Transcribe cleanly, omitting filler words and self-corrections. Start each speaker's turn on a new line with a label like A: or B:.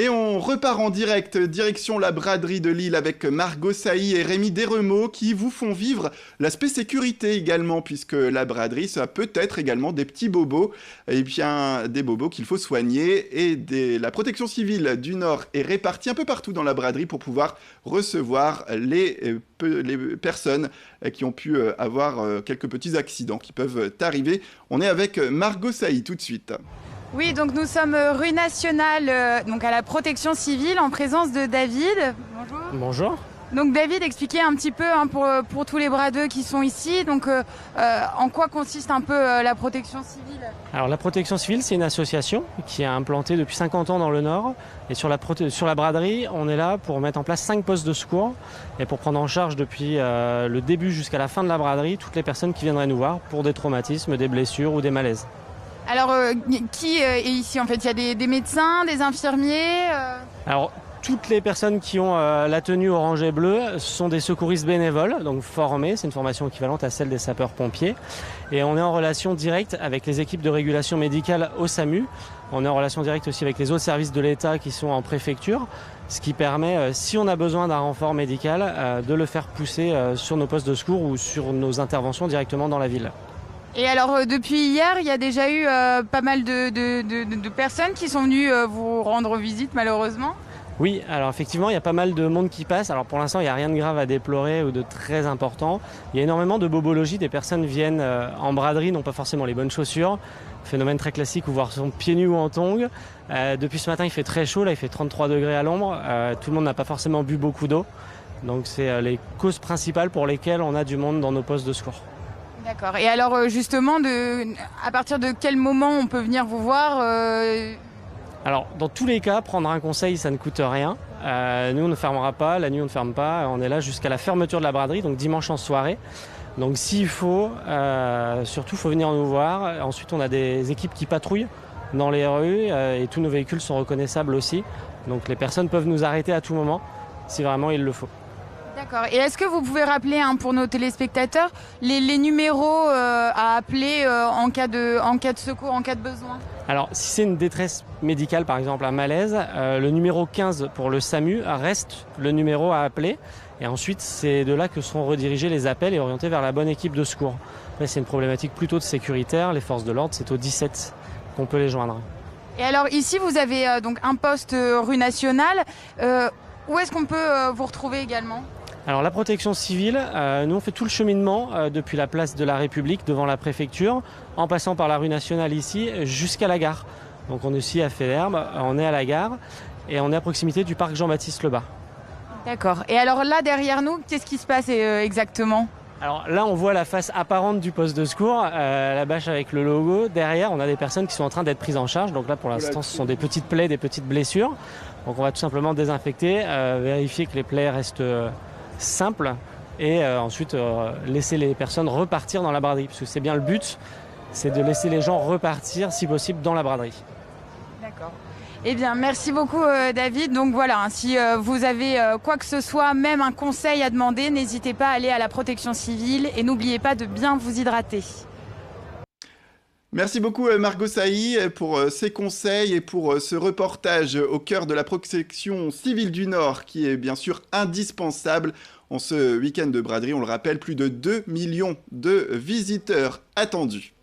A: Et on repart en direct, direction la braderie de Lille avec Margot Sailly et Rémi Desremeaux qui vous font vivre l'aspect sécurité également, puisque la braderie, ça peut être également des petits bobos, et bien des bobos qu'il faut soigner. La protection civile du Nord est répartie un peu partout dans la braderie pour pouvoir recevoir les personnes qui ont pu avoir quelques petits accidents qui peuvent arriver. On est avec Margot Sailly tout de suite.
B: Oui, donc nous sommes rue Nationale, donc à la protection civile, en présence de David. Bonjour.
C: Bonjour.
B: Donc David, expliquez un petit peu pour tous les bradeux qui sont ici, donc en quoi consiste un peu la protection civile?
C: Alors la protection civile, c'est une association qui est implantée depuis 50 ans dans le Nord. Et sur la braderie, on est là pour mettre en place 5 postes de secours et pour prendre en charge depuis le début jusqu'à la fin de la braderie toutes les personnes qui viendraient nous voir pour des traumatismes, des blessures ou des malaises.
B: Alors, qui est ici en fait? Il y a des médecins, des infirmiers
C: Alors, toutes les personnes qui ont la tenue orange et bleue sont des secouristes bénévoles, donc formés. C'est une formation équivalente à celle des sapeurs-pompiers. Et on est en relation directe avec les équipes de régulation médicale au SAMU. On est en relation directe aussi avec les autres services de l'État qui sont en préfecture, ce qui permet, si on a besoin d'un renfort médical, de le faire pousser sur nos postes de secours ou sur nos interventions directement dans la ville.
B: Et alors, depuis hier, il y a déjà eu pas mal de personnes qui sont venues vous rendre visite, malheureusement.
C: Oui, alors effectivement, il y a pas mal de monde qui passe. Alors pour l'instant, il n'y a rien de grave à déplorer ou de très important. Il y a énormément de bobologie. Des personnes viennent en braderie, n'ont pas forcément les bonnes chaussures. Phénomène très classique, ou voir son pieds nus ou en tongs. Depuis ce matin, il fait très chaud. Là, il fait 33 degrés à l'ombre. Tout le monde n'a pas forcément bu beaucoup d'eau. Donc c'est les causes principales pour lesquelles on a du monde dans nos postes de secours.
B: D'accord. Et alors justement, à partir de quel moment on peut venir vous voir
C: Alors, dans tous les cas, prendre un conseil, ça ne coûte rien. Nous, on ne fermera pas, la nuit, on ne ferme pas. On est là jusqu'à la fermeture de la braderie, donc dimanche en soirée. Donc, s'il faut, surtout, il faut venir nous voir. Ensuite, on a des équipes qui patrouillent dans les rues et tous nos véhicules sont reconnaissables aussi. Donc, les personnes peuvent nous arrêter à tout moment si vraiment il le faut.
B: D'accord. Et est-ce que vous pouvez rappeler pour nos téléspectateurs les numéros à appeler en cas de secours, en cas de besoin?
C: Alors, si c'est une détresse médicale, par exemple un malaise, le numéro 15 pour le SAMU reste le numéro à appeler. Et ensuite, c'est de là que seront redirigés les appels et orientés vers la bonne équipe de secours. Après, c'est une problématique plutôt de sécuritaire. Les forces de l'ordre, c'est au 17 qu'on peut les joindre.
B: Et alors, ici, vous avez donc un poste rue Nationale. Où est-ce qu'on peut vous retrouver également?
C: Alors la protection civile, nous on fait tout le cheminement depuis la place de la République devant la préfecture, en passant par la rue Nationale ici jusqu'à la gare. Donc on est aussi à Félherbe, on est à la gare et on est à proximité du parc Jean-Baptiste Lebas.
B: D'accord. Et alors là derrière nous, qu'est-ce qui se passe exactement?
C: Alors là on voit la face apparente du poste de secours, la bâche avec le logo. Derrière on a des personnes qui sont en train d'être prises en charge. Donc là pour l'instant ce sont des petites plaies, des petites blessures. Donc on va tout simplement désinfecter, vérifier que les plaies restent simple et ensuite laisser les personnes repartir dans la braderie parce que c'est bien le but, c'est de laisser les gens repartir si possible dans la braderie.
B: D'accord. Eh bien merci beaucoup David. Donc voilà, si vous avez quoi que ce soit, même un conseil à demander, n'hésitez pas à aller à la protection civile et n'oubliez pas de bien vous hydrater.
A: Merci beaucoup Margot Sailly pour ces conseils et pour ce reportage au cœur de la protection civile du Nord qui est bien sûr indispensable en ce week-end de braderie. On le rappelle, plus de 2 millions de visiteurs attendus.